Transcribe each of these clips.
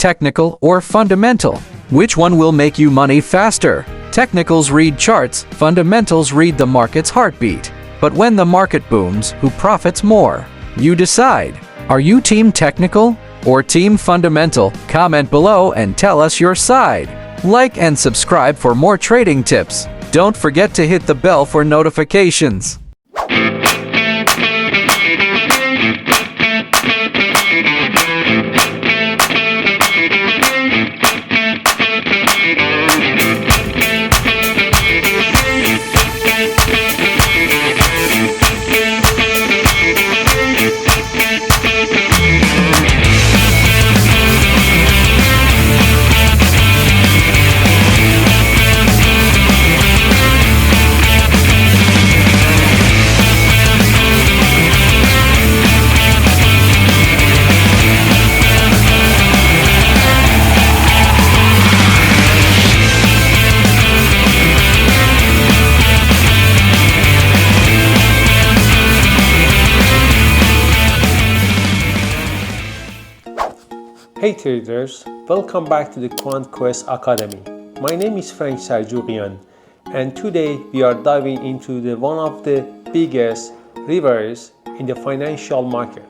technical or fundamental? Which one will make you money faster? Technicals read charts, fundamentals read the market's heartbeat. But when the market booms, who profits more? You decide. Are you team technical or team fundamental? Comment below and tell us your side. Like and subscribe for more trading tips. Don't forget to hit the bell for notifications. Hey traders, welcome back to the Quant Quest Academy. My name is Frank Sarjurian, and today we are diving into one of the biggest rivers in the financial market.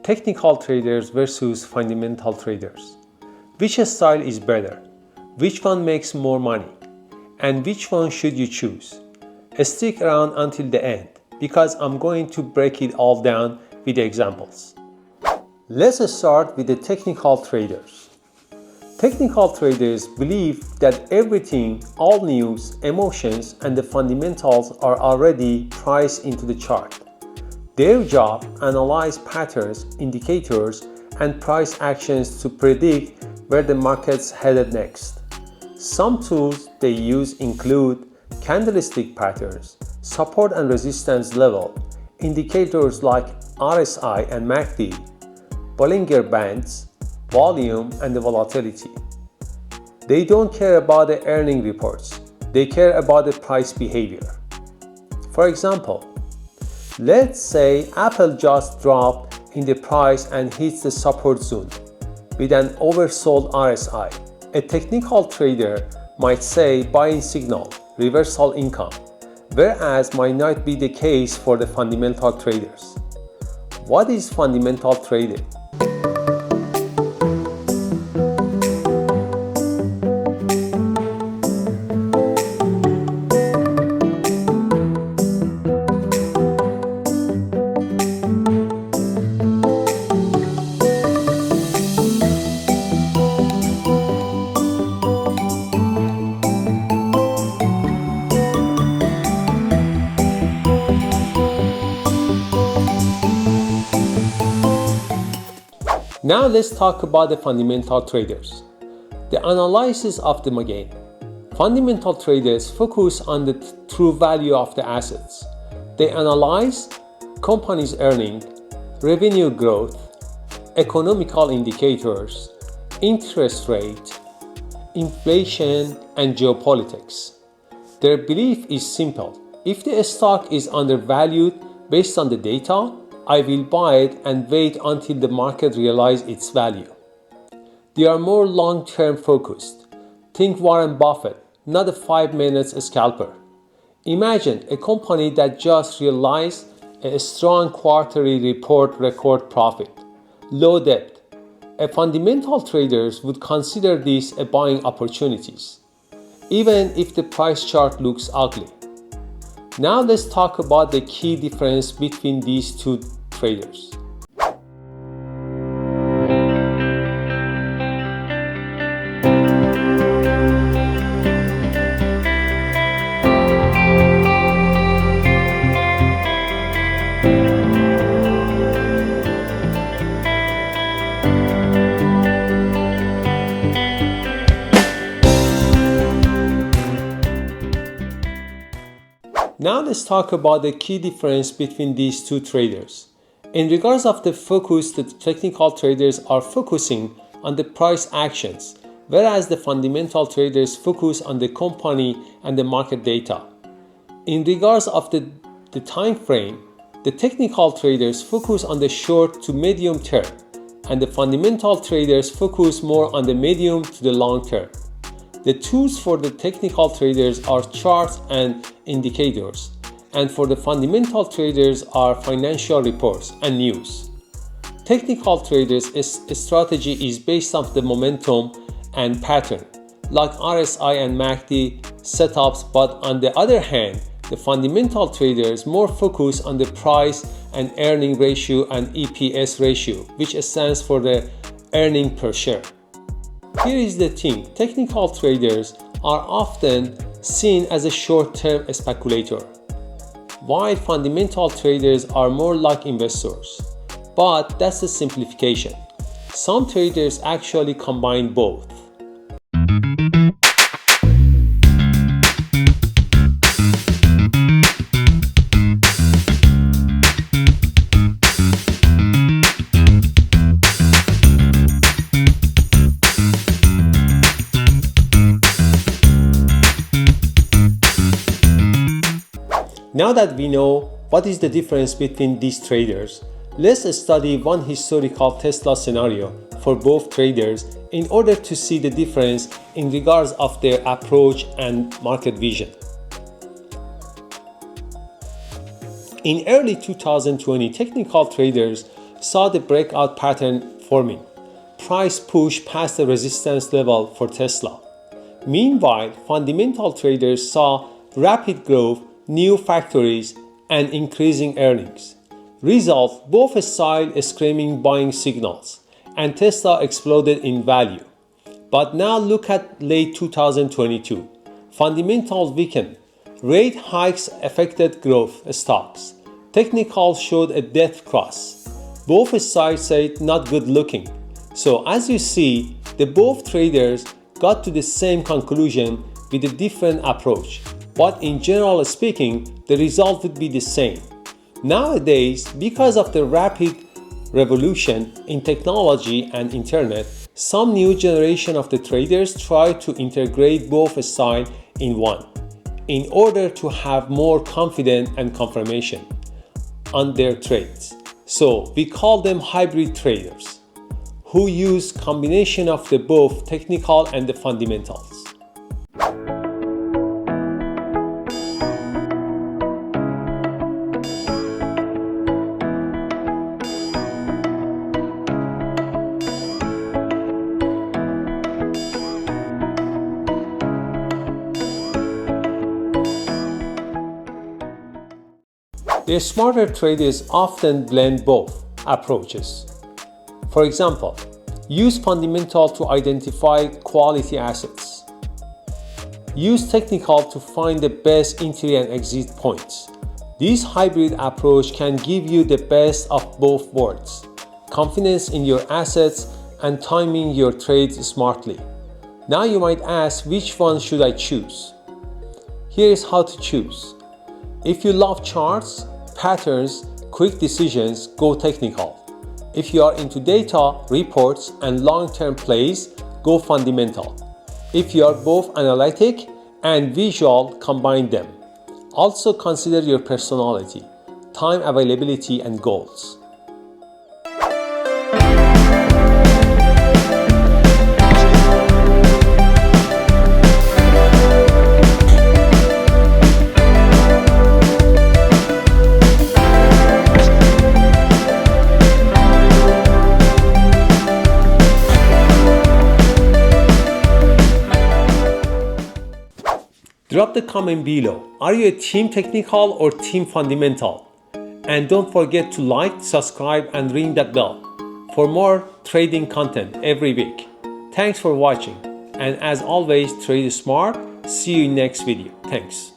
Technical traders versus fundamental traders. Which style is better? Which one makes more money? And which one should you choose? Stick around until the end because I'm going to break it all down with examples. Let's start with the technical traders. Technical traders believe that everything, all news, emotions, and the fundamentals are already priced into the chart. Their job, analyze patterns, indicators, and price actions to predict where the market's headed next. Some tools they use include candlestick patterns, support and resistance level, indicators like RSI and MACD, Bollinger Bands, volume, and the volatility. They don't care about the earning reports, they care about the price behavior. For example, let's say Apple just dropped in the price and hits the support zone with an oversold RSI. A technical trader might say buying signal, reversal income, whereas might not be the case for the fundamental traders. What is fundamental trading? Now let's talk about the fundamental traders. The analysis of the game. Fundamental traders focus on the true value of the assets. They analyze companies' earnings, revenue growth, economical indicators, interest rate, inflation, and geopolitics. Their belief is simple. If the stock is undervalued based on the data, I will buy it and wait until the market realizes its value. They are more long-term focused. Think Warren Buffett, not a 5-minute scalper. Imagine a company that just realized a strong quarterly report record profit, low debt. A fundamental traders would consider this a buying opportunities, even if the price chart looks ugly. Now let's talk about the key difference between these two traders. Now let's talk about the key difference between these two traders. In regards of the focus, the technical traders are focusing on the price actions, whereas the fundamental traders focus on the company and the market data. In regards of the time frame, the technical traders focus on the short to medium term, and the fundamental traders focus more on the medium to the long term. The tools for the technical traders are charts and indicators, and for the fundamental traders are financial reports and news. Technical traders' strategy is based on the momentum and pattern, like RSI and MACD setups, but on the other hand, the fundamental traders more focus on the price and earning ratio and EPS ratio, which stands for the earning per share. Here is the thing, technical traders are often seen as a short-term speculator, while fundamental traders are more like investors. But that's a simplification. Some traders actually combine both. Now that we know what is the difference between these traders, let's study one historical Tesla scenario for both traders in order to see the difference in regards of their approach and market vision. In early 2020, technical traders saw the breakout pattern forming. Price push past the resistance level for Tesla. Meanwhile, fundamental traders saw rapid growth, new factories, and increasing earnings. Result, both sides screaming buying signals, and Tesla exploded in value. But now look at late 2022. Fundamentals weakened. Rate hikes affected growth stocks. Technicals showed a death cross. Both sides said not good looking. So as you see, the both traders got to the same conclusion with a different approach. But in general speaking, the result would be the same. Nowadays, because of the rapid revolution in technology and internet, some new generation of the traders try to integrate both sides in one, in order to have more confidence and confirmation on their trades. So we call them hybrid traders, who use combination of the both technical and the fundamentals. The smarter traders often blend both approaches. For example, use fundamental to identify quality assets. Use technical to find the best entry and exit points. This hybrid approach can give you the best of both worlds, confidence in your assets and timing your trades smartly. Now you might ask, which one should I choose? Here is how to choose. If you love charts, patterns, quick decisions, go technical. If you are into data, reports, and long-term plays, go fundamental. If you are both analytic and visual, combine them. Also consider your personality, time availability, and goals. Drop the comment below. Are you a team technical or team fundamental? And don't forget to like, subscribe, and ring that bell for more trading content every week. Thanks for watching. And as always, trade smart. See you in next video. Thanks.